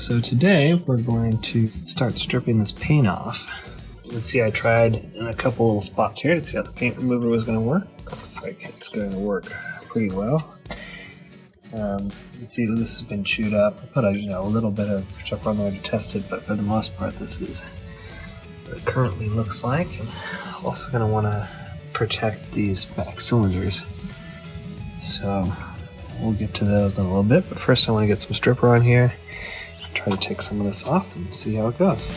So today we're going to start stripping this paint off. Let's see, I tried in a couple little spots here to see how the paint remover was going to work. Looks like it's going to work pretty well. You can see this has been chewed up. I put a little bit of stuff on there to test it, but for the most part this is what it currently looks like. And I'm also going to want to protect these back cylinders. So we'll get to those in a little bit, but first I want to get some stripper on here, try to take some of this off and see how it goes.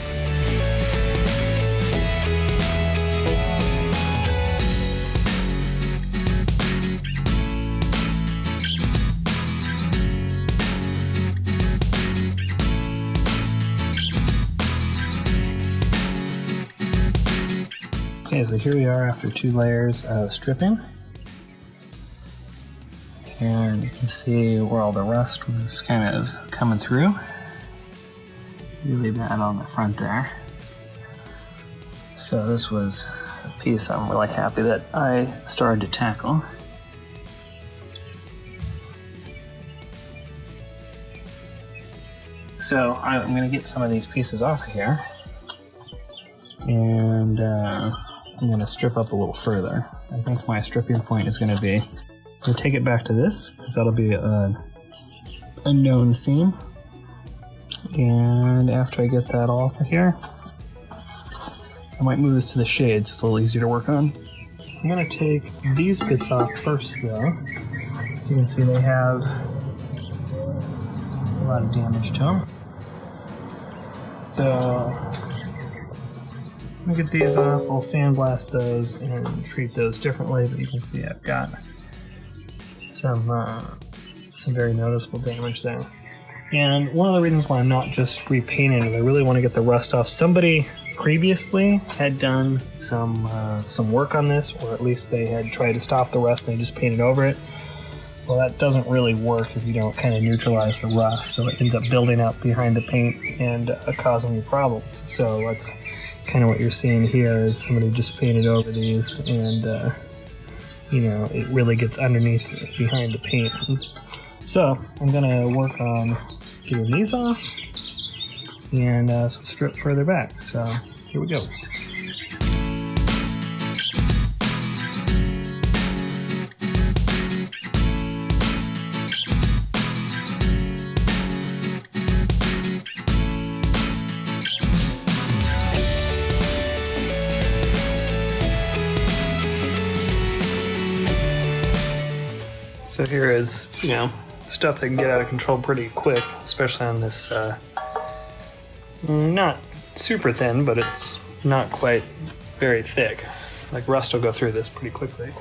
Okay, so here we are after 2 layers of stripping. And you can see where all the rust was kind of coming through. Really bad on the front there. So this was a piece I'm really happy that I started to tackle. So I'm going to get some of these pieces off of here. And I'm going to strip up a little further. I think my stripping point is going to be, to take it back to this, because that'll be a known seam. And after I get that off of here, I might move this to the shade so it's a little easier to work on. I'm going to take these bits off first though. So you can see they have a lot of damage to them. So I'm going to get these off, I'll sandblast those and treat those differently, but you can see I've got some very noticeable damage there. And one of the reasons why I'm not just repainting it, I really want to get the rust off. Somebody previously had done some work on this, or at least they had tried to stop the rust and they just painted over it. Well, that doesn't really work if you don't kind of neutralize the rust, so it ends up building up behind the paint and causing you problems. So that's kind of what you're seeing here, is somebody just painted over these, and it really gets underneath behind the paint. So I'm gonna work on getting these off and strip further back. So here we go. So here is, stuff that can get out of control pretty quick, especially on this, not super thin, but it's not quite very thick. Like rust will go through this pretty quickly.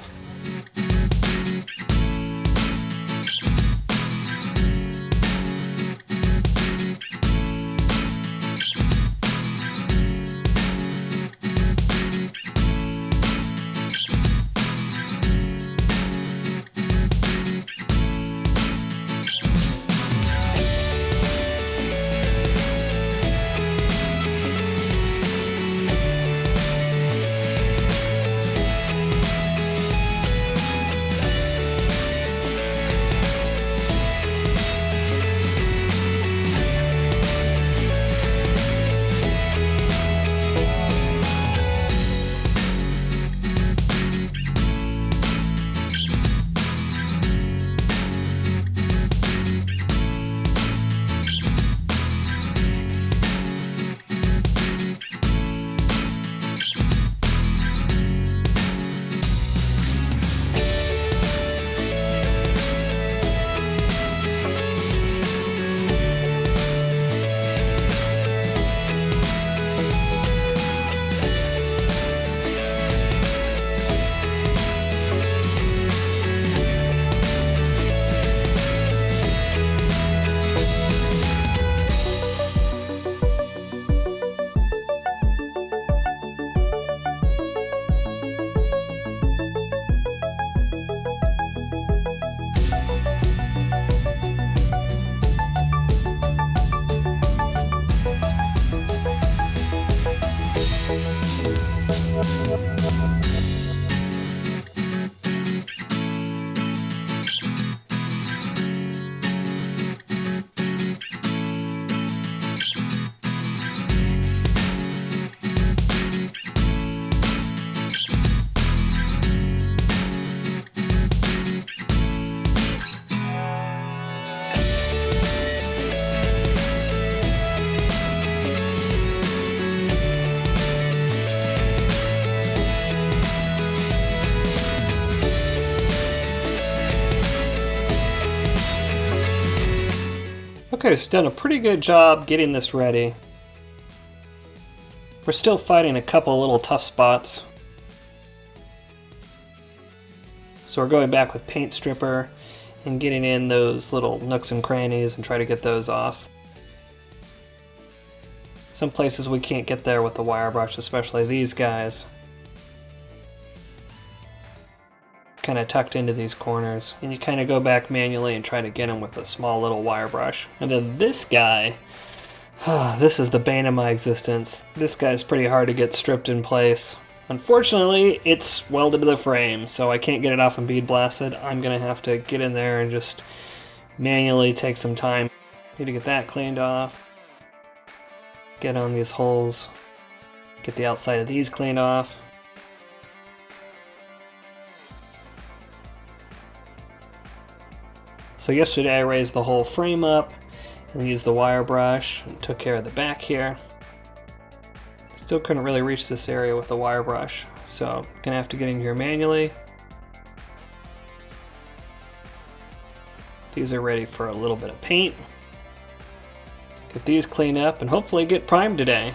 Okay, so done a pretty good job getting this ready. We're still fighting a couple little tough spots. So we're going back with paint stripper and getting in those little nooks and crannies and try to get those off. Some places we can't get there with the wire brush, especially these guys. Kind of tucked into these corners, and you kind of go back manually and try to get them with a small little wire brush. And then this guy, this is the bane of my existence. This guy's pretty hard to get stripped in place. Unfortunately, it's welded to the frame, so I can't get it off and bead blasted. I'm gonna have to get in there and just manually take some time. Need to get that cleaned off. Get on these holes. Get the outside of these cleaned off. So yesterday I raised the whole frame up and used the wire brush and took care of the back here. Still couldn't really reach this area with the wire brush, so gonna have to get in here manually. These are ready for a little bit of paint. Get these cleaned up and hopefully get primed today.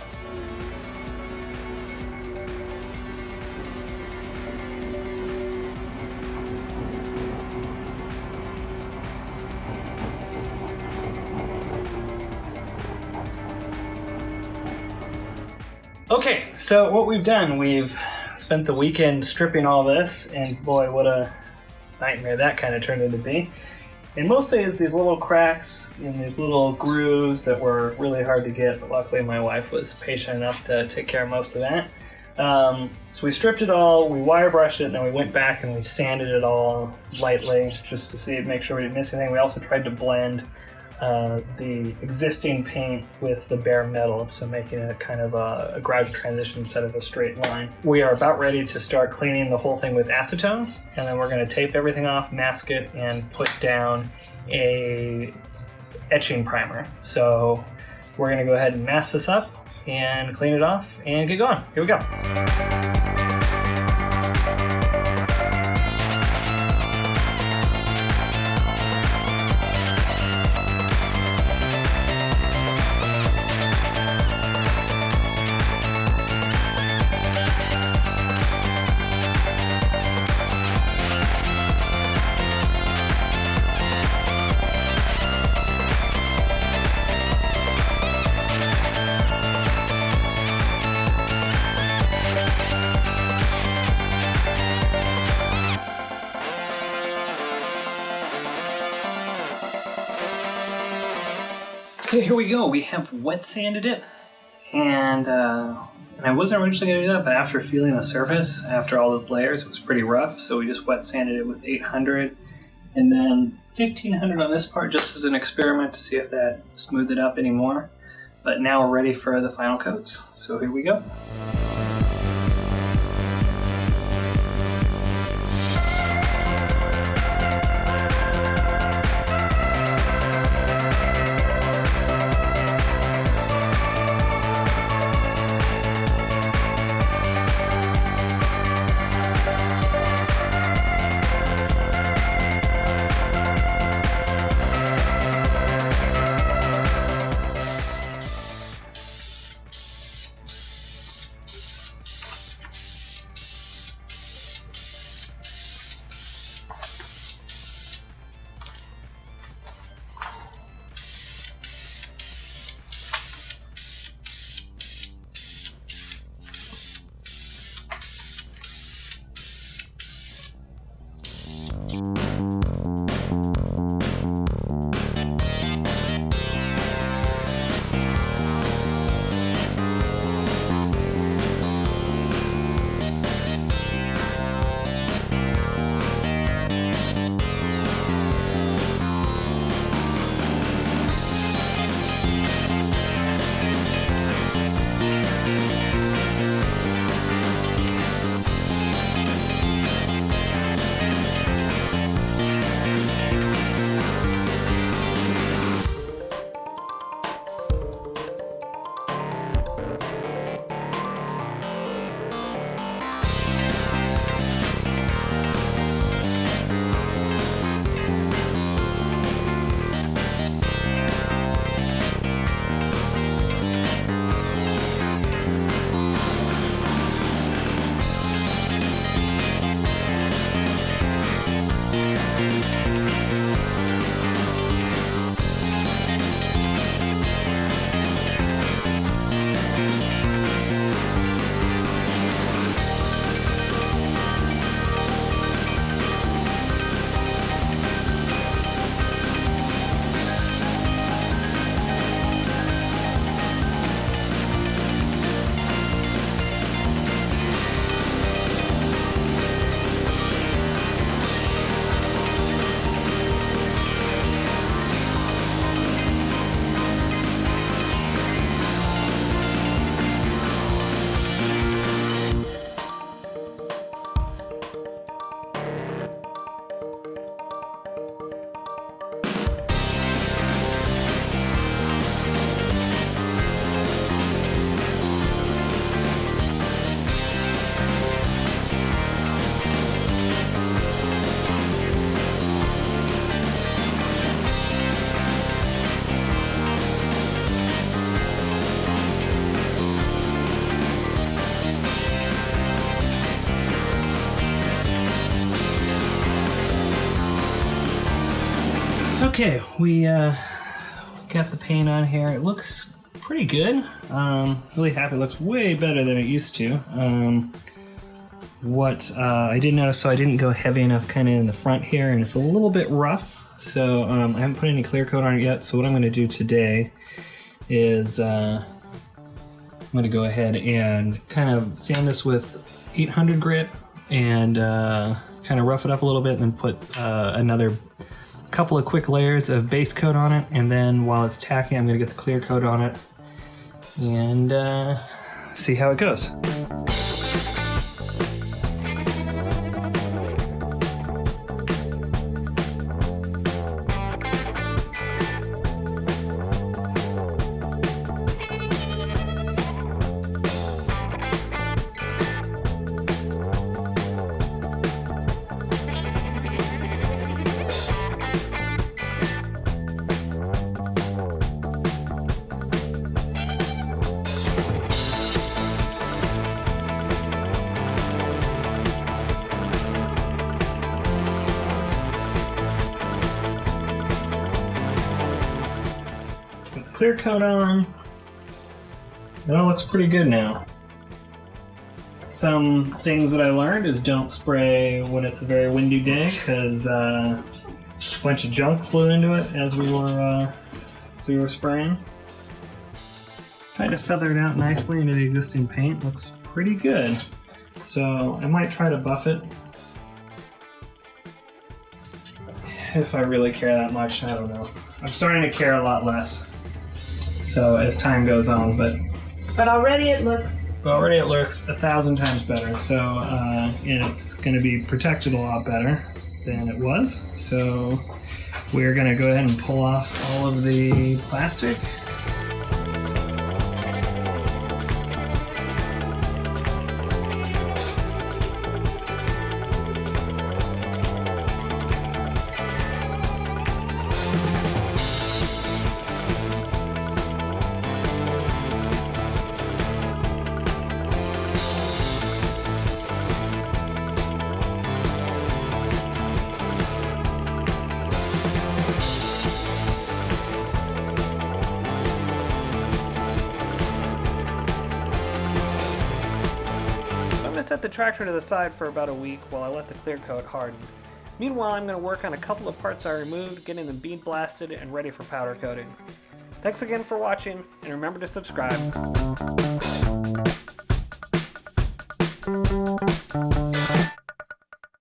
Okay, so what we've done, we've spent the weekend stripping all this, and boy, what a nightmare that kind of turned into be. And mostly it's these little cracks and these little grooves that were really hard to get, but luckily my wife was patient enough to take care of most of that. So we stripped it all, we wire brushed it, and then we went back and we sanded it all lightly just to see, make sure we didn't miss anything. We also tried to blend the existing paint with the bare metal, so making it kind of a gradual transition instead of a straight line. We are about ready to start cleaning the whole thing with acetone, and then we're going to tape everything off, mask it, and put down a etching primer. So we're going to go ahead and mask this up and clean it off and get going. Here we go. Okay, here we go. We have wet sanded it, and I wasn't originally going to do that, but after feeling the surface, after all those layers, it was pretty rough, so we just wet sanded it with 800, and then 1500 on this part just as an experiment to see if that smoothed it up anymore. But now we're ready for the final coats, so here we go. Okay, we got the paint on here. It looks pretty good. Really happy. It looks way better than it used to. What I did notice, so I didn't go heavy enough kind of in the front here, and it's a little bit rough. So I haven't put any clear coat on it yet. So what I'm going to do today is I'm going to go ahead and kind of sand this with 800 grit and kind of rough it up a little bit, and then put another couple of quick layers of base coat on it, and then while it's tacky, I'm going to get the clear coat on it and see how it goes. Clear coat on. It all looks pretty good now. Some things that I learned is don't spray when it's a very windy day, because a bunch of junk flew into it as we were spraying. Tried to feather it out nicely into the existing paint. Looks pretty good. So I might try to buff it. If I really care that much, I don't know. I'm starting to care a lot less. So as time goes on, but already it looks 1,000 times better. So and it's going to be protected a lot better than it was. So we're going to go ahead and pull off all of the plastic. Set the tractor to the side for about a week while I let the clear coat harden. Meanwhile, I'm going to work on a couple of parts I removed, getting them bead blasted and ready for powder coating. Thanks again for watching, and remember to subscribe.